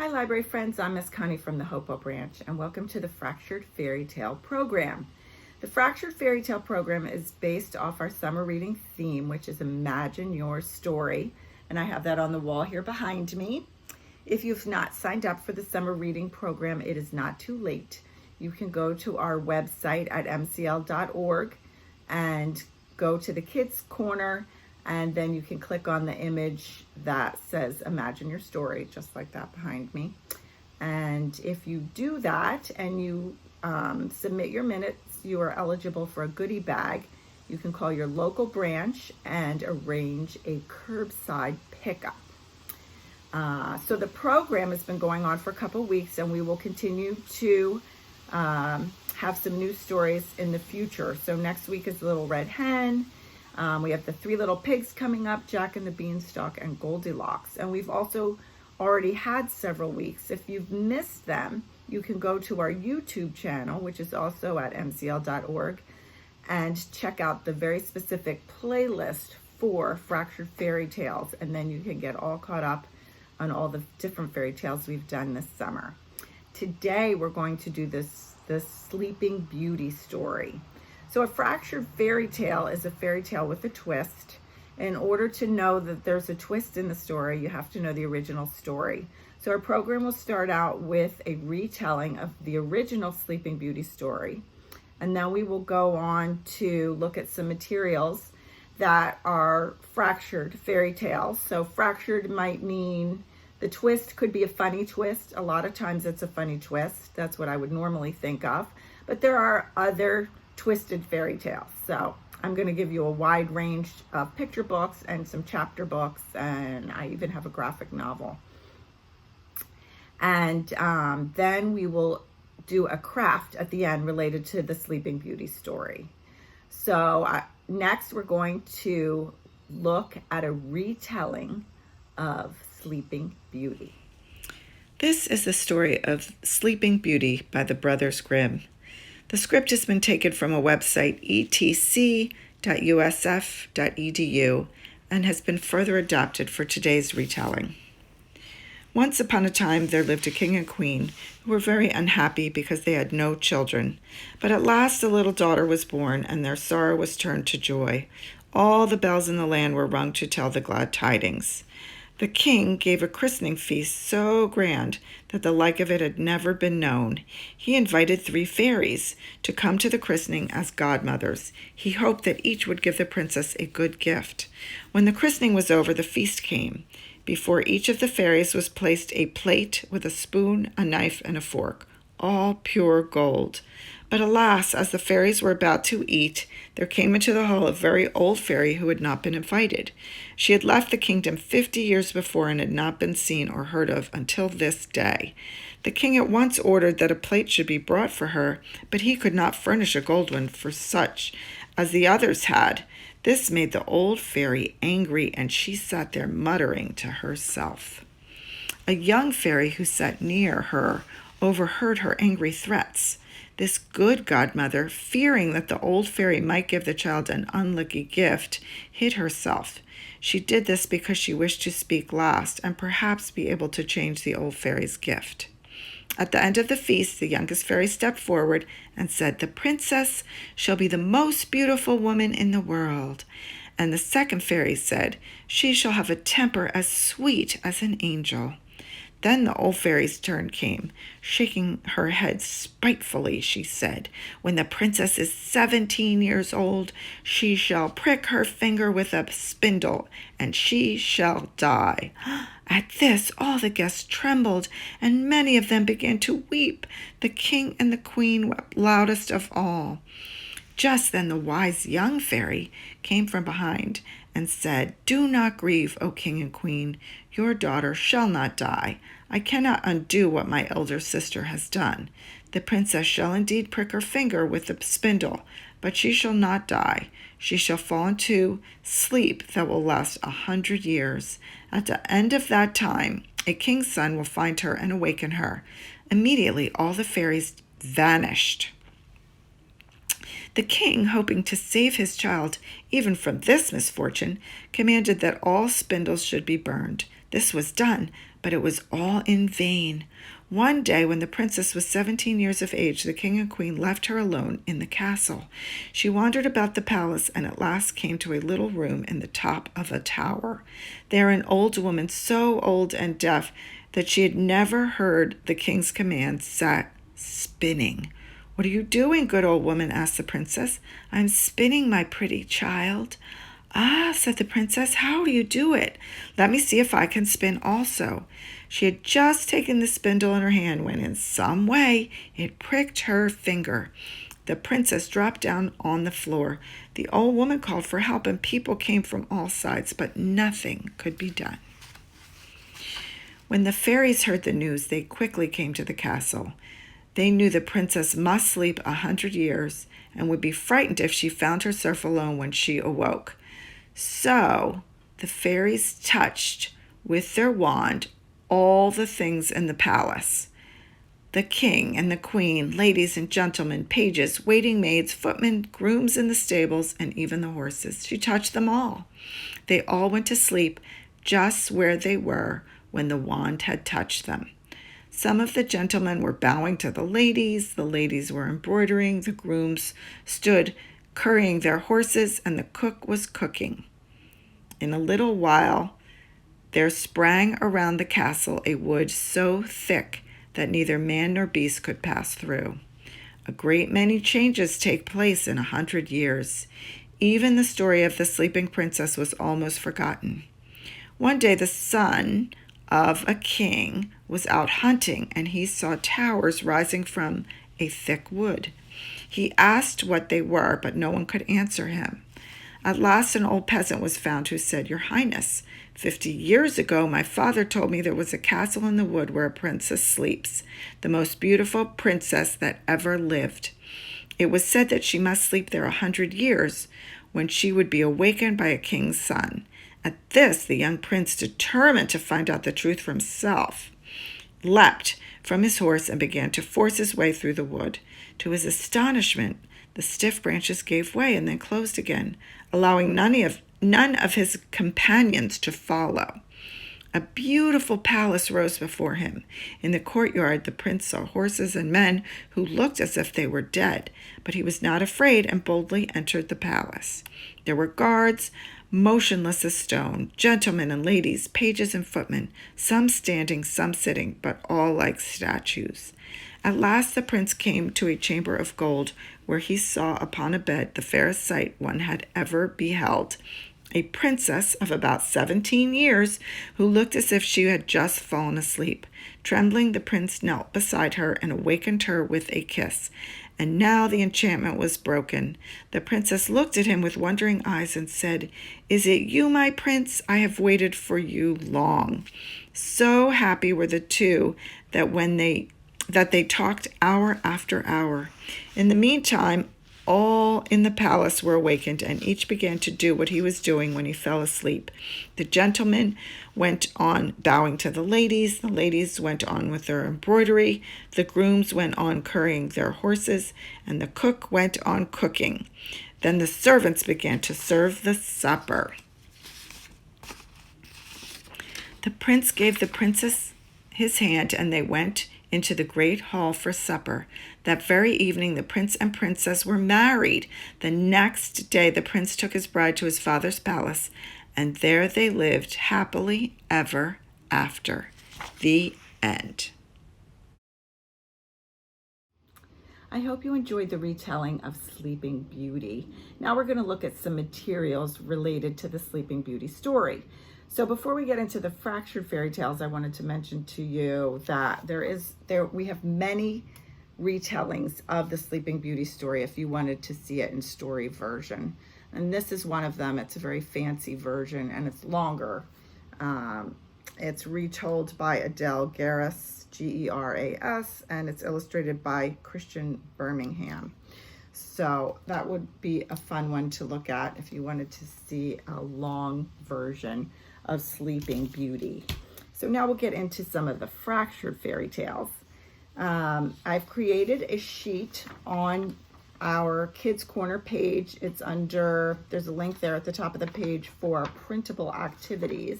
Hi, library friends. I'm Miss Connie from the Hopo Branch, and welcome to the Fractured Fairy Tale program. The Fractured Fairy Tale program is based off our summer reading theme, which is Imagine Your Story, and I have that on the wall here behind me. If you've not signed up for the summer reading program, it is not too late. You can go to our website at mcl.org and go to the Kids Corner, and then you can click on the image that says Imagine Your Story, just like that behind me. And if you do that and you submit your minutes, you are eligible for a goodie bag. You can call your local branch and arrange a curbside pickup. So the program has been going on for a couple weeks, and we will continue to have some new stories in the future. So next week is Little Red Hen. We have the Three Little Pigs coming up, Jack and the Beanstalk, and Goldilocks. And we've also already had several weeks. If you've missed them, you can go to our YouTube channel, which is also at mcl.org, and check out the very specific playlist for Fractured Fairy Tales. And then you can get all caught up on all the different fairy tales we've done this summer. Today, we're going to do this Sleeping Beauty story. So a fractured fairy tale is a fairy tale with a twist. In order to know that there's a twist in the story, you have to know the original story. So our program will start out with a retelling of the original Sleeping Beauty story. And then we will go on to look at some materials that are fractured fairy tales. So fractured might mean the twist could be a funny twist. A lot of times it's a funny twist. That's what I would normally think of. But there are other twisted fairy tales. So I'm going to give you a wide range of picture books and some chapter books, and I even have a graphic novel. And then we will do a craft at the end related to the Sleeping Beauty story. So next we're going to look at a retelling of Sleeping Beauty. This is the story of Sleeping Beauty by the Brothers Grimm. The script has been taken from a website, etc.usf.edu, and has been further adapted for today's retelling. Once upon a time, there lived a king and queen who were very unhappy because they had no children. But at last a little daughter was born, and their sorrow was turned to joy. All the bells in the land were rung to tell the glad tidings. The king gave a christening feast so grand that the like of it had never been known. He invited 3 fairies to come to the christening as godmothers. He hoped that each would give the princess a good gift. When the christening was over, the feast came. Before each of the fairies was placed a plate with a spoon, a knife, and a fork, all pure gold. But alas, as the fairies were about to eat, there came into the hall a very old fairy who had not been invited. She had left the kingdom 50 years before and had not been seen or heard of until this day. The king at once ordered that a plate should be brought for her, but he could not furnish a gold one for such as the others had. This made the old fairy angry, and she sat there muttering to herself. A young fairy who sat near her overheard her angry threats. This good godmother, fearing that the old fairy might give the child an unlucky gift, hid herself. She did this because she wished to speak last and perhaps be able to change the old fairy's gift. At the end of the feast, the youngest fairy stepped forward and said, "The princess shall be the most beautiful woman in the world." And the second fairy said, "She shall have a temper as sweet as an angel." Then the old fairy's turn came. Shaking her head spitefully, she said, "When the princess is 17 years old, she shall prick her finger with a spindle, and she shall die." At this, all the guests trembled, and many of them began to weep. The king and the queen wept loudest of all. Just then the wise young fairy came from behind and said, "Do not grieve, O king and queen. Your daughter shall not die. I cannot undo what my elder sister has done. The princess shall indeed prick her finger with the spindle, but she shall not die. She shall fall into sleep that will last 100 years. At the end of that time, a king's son will find her and awaken her." Immediately, all the fairies vanished. The king, hoping to save his child even from this misfortune, commanded that all spindles should be burned. This was done, but it was all in vain. One day, when the princess was 17 years of age, the king and queen left her alone in the castle. She wandered about the palace and at last came to a little room in the top of a tower. There an old woman, so old and deaf that she had never heard the king's command, sat spinning. "What are you doing, good old woman?" asked the princess. "I'm spinning, my pretty child." "Ah," said the princess, "how do you do it? Let me see if I can spin also." She had just taken the spindle in her hand when in some way it pricked her finger. The princess dropped down on the floor. The old woman called for help and people came from all sides, but nothing could be done. When the fairies heard the news, they quickly came to the castle. They knew the princess must sleep 100 years and would be frightened if she found herself alone when she awoke. So the fairies touched with their wand all the things in the palace. The king and the queen, ladies and gentlemen, pages, waiting maids, footmen, grooms in the stables, and even the horses. She touched them all. They all went to sleep just where they were when the wand had touched them. Some of the gentlemen were bowing to the ladies were embroidering, the grooms stood currying their horses, and the cook was cooking. In a little while, there sprang around the castle a wood so thick that neither man nor beast could pass through. A great many changes take place in 100 years. Even the story of the sleeping princess was almost forgotten. One day the son of a king was out hunting, and he saw towers rising from a thick wood. He asked what they were, but no one could answer him. At last an old peasant was found who said, "Your Highness, 50 years ago my father told me there was a castle in the wood where a princess sleeps, the most beautiful princess that ever lived. It was said that she must sleep there 100 years, when she would be awakened by a king's son." At this, the young prince, determined to find out the truth for himself, leapt from his horse and began to force his way through the wood. To his astonishment, the stiff branches gave way and then closed again, allowing none of his companions to follow. A beautiful palace rose before him. In the courtyard, the prince saw horses and men who looked as if they were dead, but he was not afraid and boldly entered the palace. There were guards, motionless as stone, gentlemen and ladies, pages and footmen, some standing, some sitting, but all like statues. At last the prince came to a chamber of gold, where he saw upon a bed the fairest sight one had ever beheld, a princess of about 17 years, who looked as if she had just fallen asleep. Trembling, the prince knelt beside her and awakened her with a kiss. And now the enchantment was broken. The princess looked at him with wondering eyes and said, "Is it you, my prince? I have waited for you long." So happy were the two that they talked hour after hour. In the meantime, all in the palace were awakened, and each began to do what he was doing when he fell asleep. The gentlemen went on bowing to the ladies went on with their embroidery, the grooms went on currying their horses, and the cook went on cooking. Then the servants began to serve the supper. The prince gave the princess his hand, and they went into the great hall for supper. That very evening, the prince and princess were married. The next day, the prince took his bride to his father's palace, and there they lived happily ever after. The end. I hope you enjoyed the retelling of Sleeping Beauty. Now we're going to look at some materials related to the Sleeping Beauty story. So before we get into the fractured fairy tales, I wanted to mention to you that we have many retellings of the Sleeping Beauty story if you wanted to see it in story version. And this is one of them. It's a very fancy version and it's longer. It's retold by Adele Geras, Geras, and it's illustrated by Christian Birmingham. So that would be a fun one to look at if you wanted to see a long version of Sleeping Beauty. So now we'll get into some of the fractured fairy tales. I've created a sheet on our Kids Corner page. It's there's a link there at the top of the page for printable activities.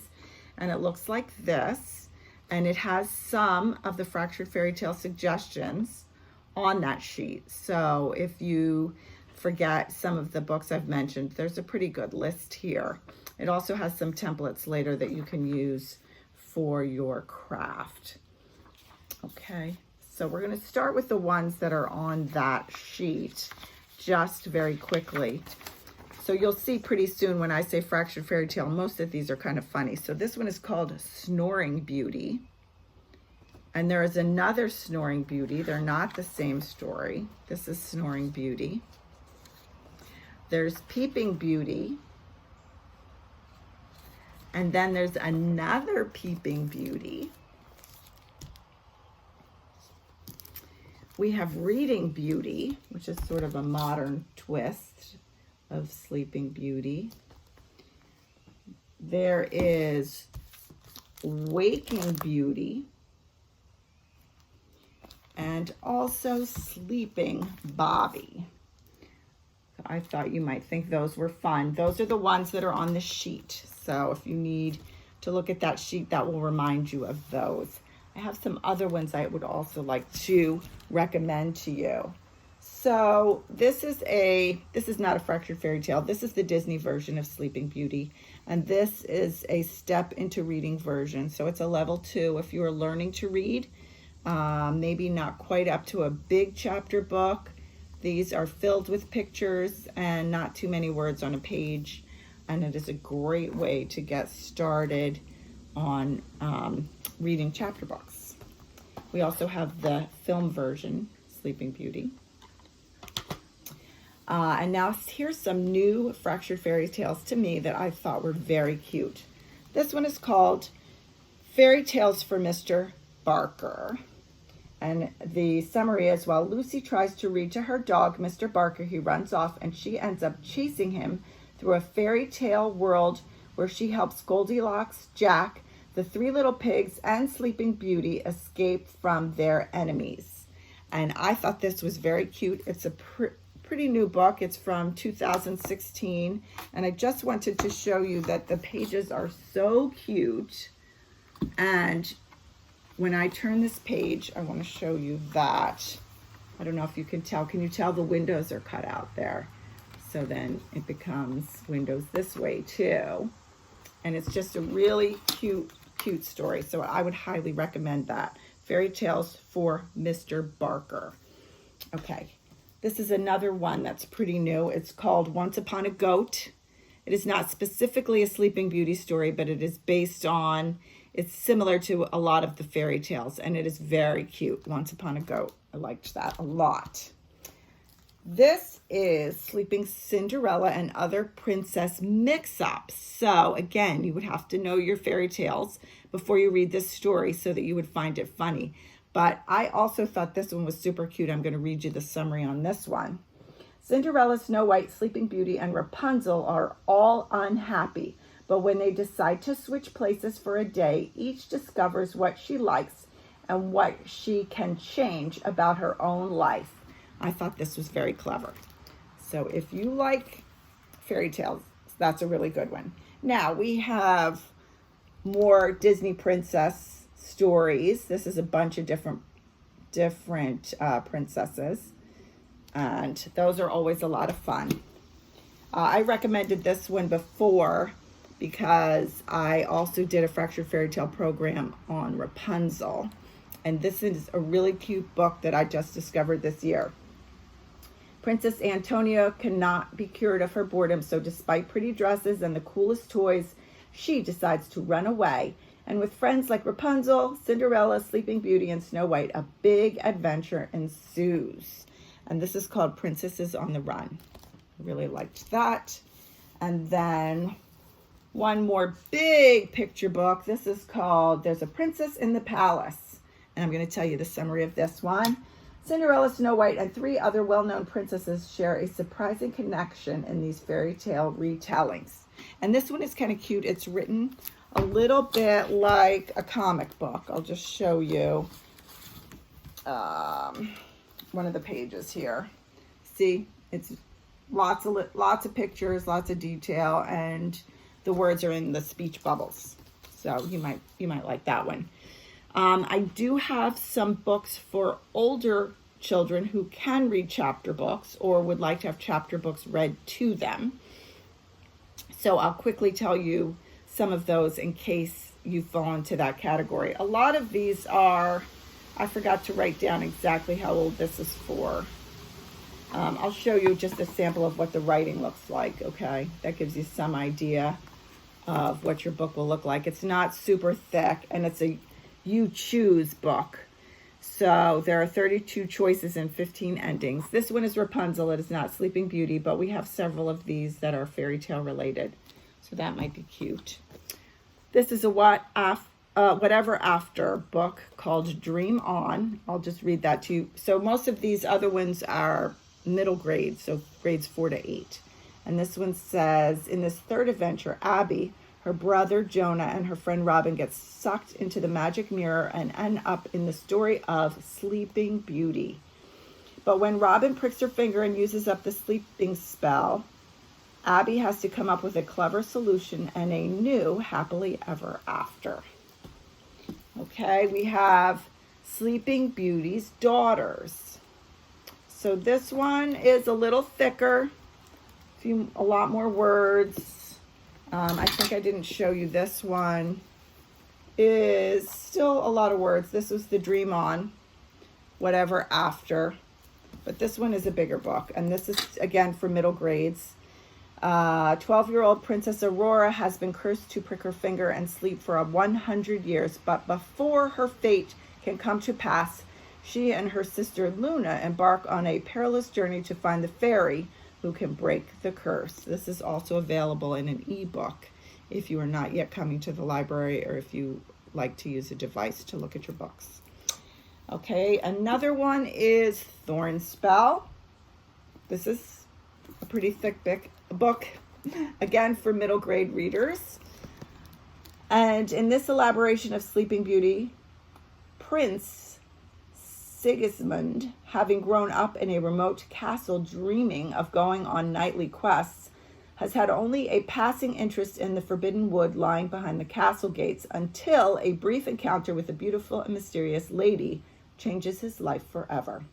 And it looks like this. And it has some of the Fractured Fairy Tale suggestions on that sheet. So if you forget some of the books I've mentioned, there's a pretty good list here. It also has some templates later that you can use for your craft. Okay, so we're going to start with the ones that are on that sheet just very quickly. So you'll see pretty soon when I say Fractured Fairy Tale, most of these are kind of funny. So this one is called Snoring Beauty. And there is another Snoring Beauty. They're not the same story. This is Snoring Beauty. There's Peeping Beauty. And then there's another Peeping Beauty. We have Reading Beauty, which is sort of a modern twist of Sleeping Beauty. There is Waking Beauty. And also Sleeping Bobby. I thought you might think those were fun. Those are the ones that are on the sheet. So if you need to look at that sheet, that will remind you of those. I have some other ones I would also like to recommend to you. So this is not a Fractured Fairy Tale. This is the Disney version of Sleeping Beauty. And this is a step into reading version. So it's a level 2 if you are learning to read. Maybe not quite up to a big chapter book. These are filled with pictures and not too many words on a page. And it is a great way to get started on reading chapter books. We also have the film version, Sleeping Beauty. And now here's some new Fractured Fairy Tales to me that I thought were very cute. This one is called Fairy Tales for Mr. Barker. And the summary is, while Lucy tries to read to her dog, Mr. Barker, he runs off and she ends up chasing him through a fairy tale world where she helps Goldilocks, Jack, the 3 little pigs, and Sleeping Beauty escape from their enemies. And I thought this was very cute. It's a pretty new book. It's from 2016. And I just wanted to show you that the pages are so cute. And when I turn this page, I want to show you that. I don't know if you can tell. Can you tell the windows are cut out there? So then it becomes windows this way too. And it's just a really cute story. So I would highly recommend that. Fairy Tales for Mr. Barker. Okay, this is another one that's pretty new. It's called Once Upon a Goat. It is not specifically a Sleeping Beauty story, but it is based on, it's similar to a lot of the fairy tales, and it is very cute. Once Upon a Goat. I liked that a lot. This is Sleeping Cinderella and Other Princess Mix-Ups. So again, you would have to know your fairy tales before you read this story so that you would find it funny. But I also thought this one was super cute. I'm going to read you the summary on this one. Cinderella, Snow White, Sleeping Beauty, and Rapunzel are all unhappy. But when they decide to switch places for a day, each discovers what she likes and what she can change about her own life. I thought this was very clever. So if you like fairy tales, that's a really good one. Now we have more Disney princess stories. This is a bunch of different princesses. And those are always a lot of fun. I recommended this one before because I also did a Fractured Fairy Tale program on Rapunzel. And this is a really cute book that I just discovered this year. Princess Antonia cannot be cured of her boredom, so despite pretty dresses and the coolest toys, she decides to run away. And with friends like Rapunzel, Cinderella, Sleeping Beauty, and Snow White, a big adventure ensues. And this is called Princesses on the Run. I really liked that. And then one more big picture book. This is called There's a Princess in the Palace. And I'm going to tell you the summary of this one. Cinderella, Snow White, and 3 other well-known princesses share a surprising connection in these fairy tale retellings. And this one is kind of cute. It's written a little bit like a comic book. I'll just show you one of the pages here. See, it's lots of pictures, lots of detail, and the words are in the speech bubbles. So you might like that one. I do have some books for older children who can read chapter books or would like to have chapter books read to them. So I'll quickly tell you some of those in case you fall into that category. A lot of these are, I forgot to write down exactly how old this is for. I'll show you just a sample of what the writing looks like, okay? That gives you some idea of what your book will look like. It's not super thick, and it's a you choose book. So there are 32 choices and 15 endings. This one is Rapunzel. It is not Sleeping Beauty, but we have several of these that are fairy tale related. So that might be cute. This is a Whatever After book called Dream On. I'll just read that to you. So most of these other ones are middle grades, so grades 4 to 8. And this one says, in this third adventure, Abby, her brother Jonah, and her friend Robin get sucked into the magic mirror and end up in the story of Sleeping Beauty. But when Robin pricks her finger and uses up the sleeping spell, Abby has to come up with a clever solution and a new happily ever after. Okay, we have Sleeping Beauty's Daughters. So this one is a little thicker, a lot more words. I think I didn't show you this one. Is still a lot of words. This was the Dream On, Whatever After. But this one is a bigger book. And this is, again, for middle grades. 12-year-old Princess Aurora has been cursed to prick her finger and sleep for 100 years. But before her fate can come to pass, she and her sister Luna embark on a perilous journey to find the fairy who can break the curse. This is also available in an ebook if you are not yet coming to the library or if you like to use a device to look at your books. Okay, another one is Thorn Spell. This is a pretty thick book, again for middle grade readers. And in this elaboration of Sleeping Beauty, Prince Sigismund, having grown up in a remote castle dreaming of going on knightly quests, has had only a passing interest in the forbidden wood lying behind the castle gates until a brief encounter with a beautiful and mysterious lady changes his life forever.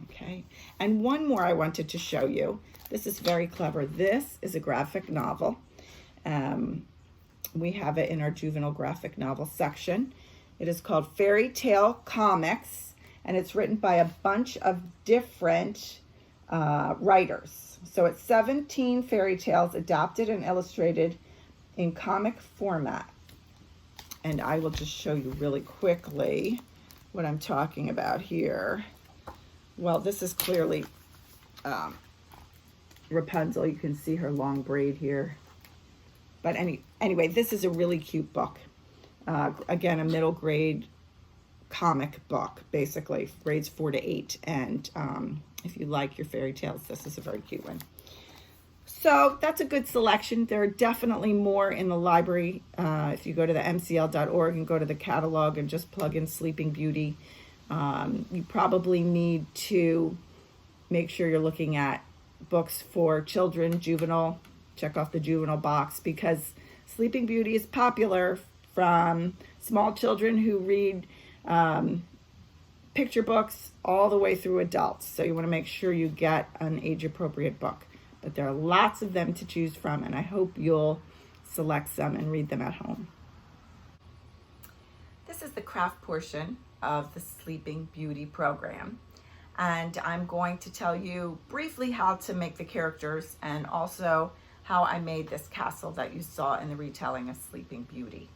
Okay, and one more I wanted to show you. This is very clever. This is a graphic novel. We have it in our juvenile graphic novel section. It is called Fairy Tale Comics, and it's written by a bunch of different writers. So it's 17 fairy tales adapted and illustrated in comic format. And I will just show you really quickly what I'm talking about here. Well, this is clearly Rapunzel. You can see her long braid here. But anyway, this is a really cute book. Again, a middle grade comic book, basically, grades 4 to 8. And if you like your fairy tales, this is a very cute one. So that's a good selection. There are definitely more in the library. If you go to the mcl.org and go to the catalog and just plug in Sleeping Beauty, you probably need to make sure you're looking at books for children, juvenile. Check off the juvenile box because Sleeping Beauty is popular from small children who read picture books all the way through adults. So you want to make sure you get an age-appropriate book. But there are lots of them to choose from, and I hope you'll select some and read them at home. This is the craft portion of the Sleeping Beauty program. And I'm going to tell you briefly how to make the characters and also how I made this castle that you saw in the retelling of Sleeping Beauty.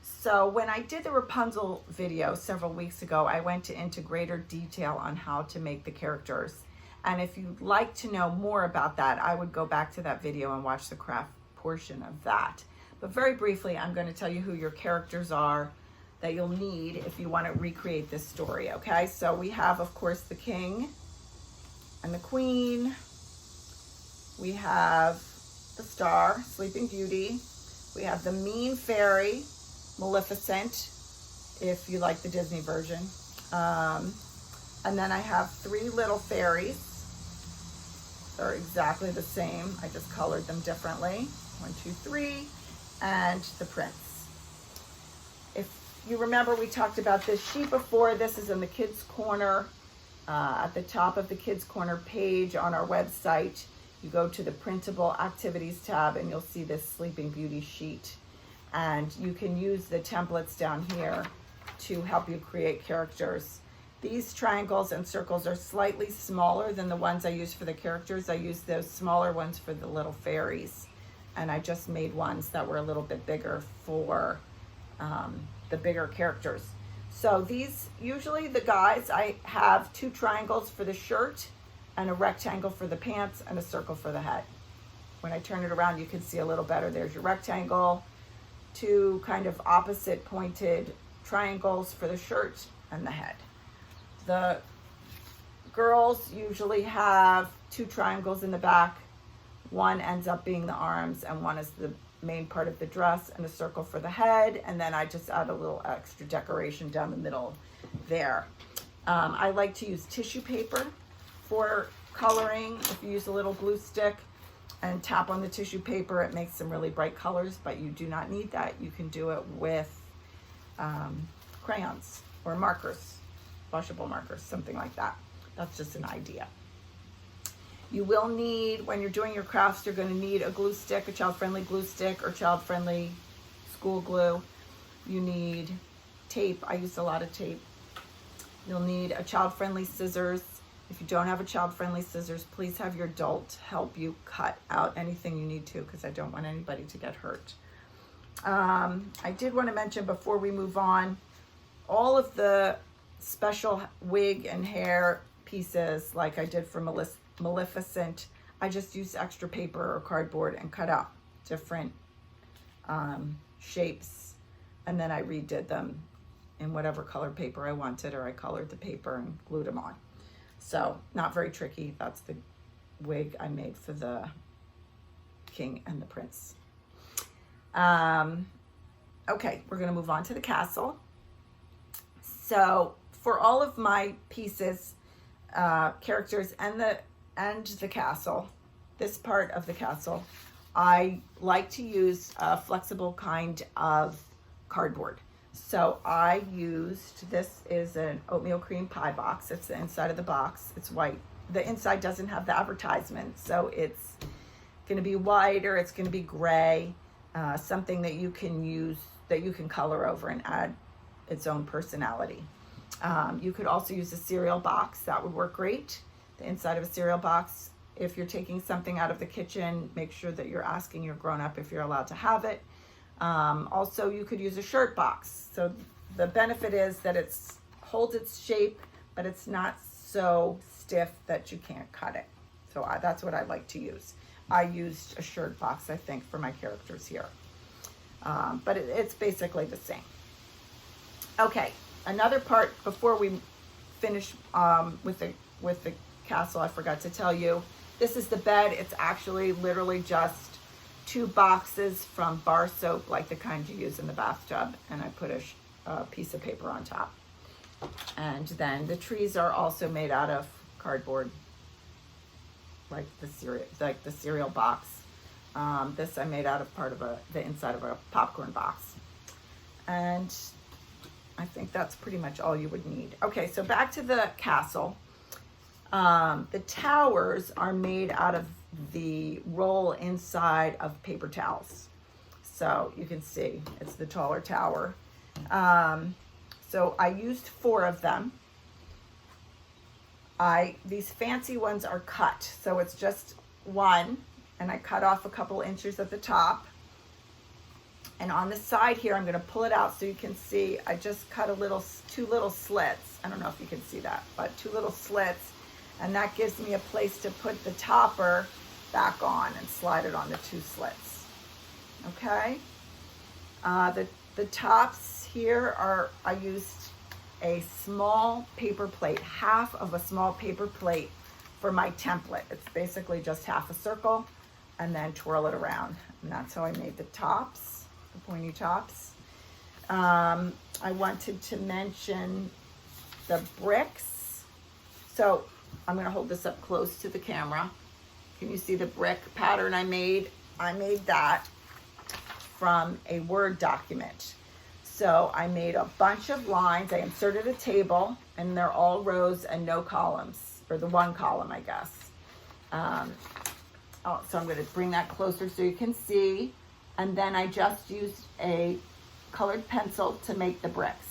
So when I did the Rapunzel video several weeks ago, I went into greater detail on how to make the characters. And if you'd like to know more about that, I would go back to that video and watch the craft portion of that. But very briefly, I'm going to tell you who your characters are that you'll need if you want to recreate this story, okay? So we have, of course, the king and the queen. We have the star, Sleeping Beauty. We have the mean fairy, Maleficent, if you like the Disney version. And then I have 3 little fairies. They're exactly the same. I just colored them differently. 1, 2, 3, and the prince. you remember we talked about this sheet before. This is in the Kids Corner, at the top of the Kids Corner page on our website. You go to the printable activities tab and you'll see this Sleeping Beauty sheet. And you can use the templates down here to help you create characters. These triangles and circles are slightly smaller than the ones I use for the characters. I use those smaller ones for the little fairies. And I just made ones that were a little bit bigger for the bigger characters. So these, usually the guys, I have 2 triangles for the shirt and a rectangle for the pants and a circle for the head. When I turn it around, you can see a little better. There's your rectangle, 2 kind of opposite pointed triangles for the shirt and the head. The girls usually have 2 triangles in the back. One ends up being the arms and one is the main part of the dress, and a circle for the head, and then I just add a little extra decoration down the middle there. I like to use tissue paper for coloring. If you use a little glue stick and tap on the tissue paper, it makes some really bright colors, but you do not need that. You can do it with crayons or markers, washable markers, something like that. That's just an idea. You will need, when you're doing your crafts, you're going to need a glue stick, a child-friendly glue stick or child-friendly school glue. You need tape. I use a lot of tape. You'll need a child-friendly scissors. If you don't have a child-friendly scissors, please have your adult help you cut out anything you need to, because I don't want anybody to get hurt. I did want to mention before we move on, all of the special wig and hair pieces, like I did for Maleficent, I just used extra paper or cardboard and cut out different shapes, and then I redid them in whatever color paper I wanted, or I colored the paper and glued them on. So not very tricky. That's the wig I made for the king and the prince. Okay, we're gonna move on to the castle. So for all of my pieces, characters and the castle, this part of the castle, I like to use a flexible kind of cardboard. So I used, this is an oatmeal cream pie box. It's the inside of the box. It's white. The inside doesn't have the advertisement, so it's going to be white or it's going to be gray, something that you can use, that you can color over and add its own personality. You could also use a cereal box. That would work great. The inside of a cereal box. If you're taking something out of the kitchen, make sure that you're asking your grown-up if you're allowed to have it. Also, you could use a shirt box. So the benefit is that it holds its shape, but it's not so stiff that you can't cut it. So that's what I like to use. I used a shirt box, I think, for my characters here. But it's basically the same. Okay, another part before we finish with the castle, I forgot to tell you. This is the bed. It's actually literally just 2 boxes from bar soap, like the kind you use in the bathtub, and I put a piece of paper on top. And then the trees are also made out of cardboard, like the cereal box. This I made out of part of the inside of a popcorn box. And I think that's pretty much all you would need. Okay, so back to the castle. The towers are made out of the roll inside of paper towels. So you can see it's the taller tower. So I used 4 of them. These fancy ones are cut, so it's just one, and I cut off a couple inches at the top. And on the side here, I'm going to pull it out so you can see. I just cut 2 little slits. I don't know if you can see that, but 2 little slits, and that gives me a place to put the topper back on and slide it on the 2 slits. Okay. The tops here I used a small paper plate, half of a small paper plate for my template. It's basically just half a circle and then twirl it around. And that's how I made the tops, the pointy tops. I wanted to mention the bricks. So I'm gonna hold this up close to the camera. Can you see the brick pattern I made? I made that from a Word document. So I made a bunch of lines. I inserted a table, and they're all rows and no columns, or the one column, I guess. So I'm going to bring that closer so you can see. And then I just used a colored pencil to make the bricks.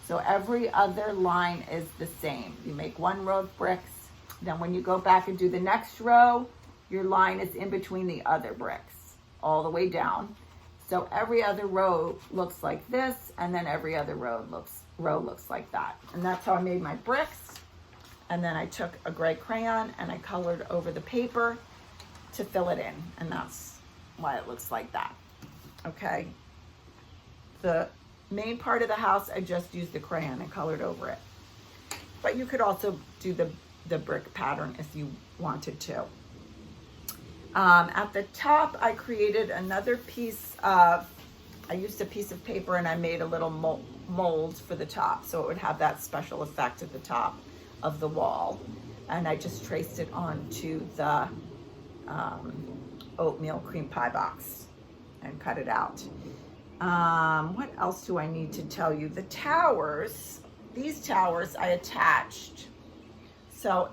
So every other line is the same. You make one row of bricks. Then when you go back and do the next row, your line is in between the other bricks, all the way down. So every other row looks like this, and then every other row looks like that. And that's how I made my bricks. And then I took a gray crayon and I colored over the paper to fill it in. And that's why it looks like that. Okay. The main part of the house, I just used the crayon and colored over it. But you could also do the brick pattern if you wanted to. At the top, I created another piece of, I used a piece of paper and I made a little mold for the top, so it would have that special effect at the top of the wall. And I just traced it onto the oatmeal cream pie box and cut it out. What else do I need to tell you? The towers, these towers I attached. So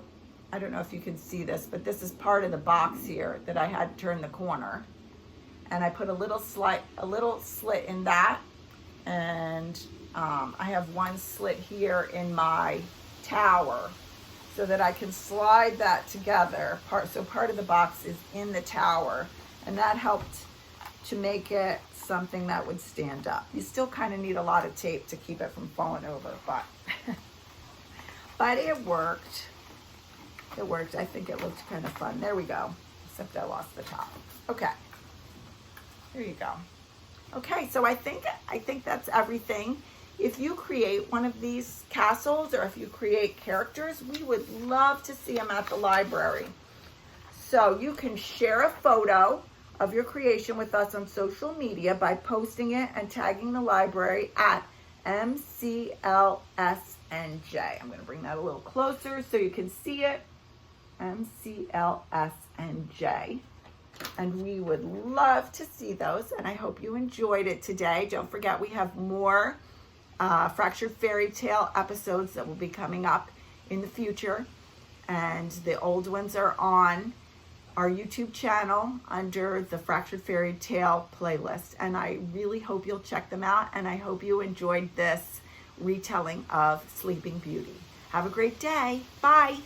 I don't know if you can see this, but this is part of the box here that I had to turn the corner. And I put a little slit in that. And I have one slit here in my tower so that I can slide that together. So part of the box is in the tower, and that helped to make it something that would stand up. You still kind of need a lot of tape to keep it from falling over, but it worked. It worked. I think it looked kind of fun. There we go. Except I lost the top. Okay. There you go. Okay, so I think that's everything. If you create one of these castles, or if you create characters, we would love to see them at the library. So you can share a photo of your creation with us on social media by posting it and tagging the library at MCLSNJ. I'm going to bring that a little closer so you can see it. MCLSNJ. And we would love to see those, and I hope you enjoyed it today. Don't forget, we have more Fractured Fairy Tale episodes that will be coming up in the future, and the old ones are on our YouTube channel under the Fractured Fairy Tale playlist, and I really hope you'll check them out, and I hope you enjoyed this retelling of Sleeping Beauty. Have a great day. Bye.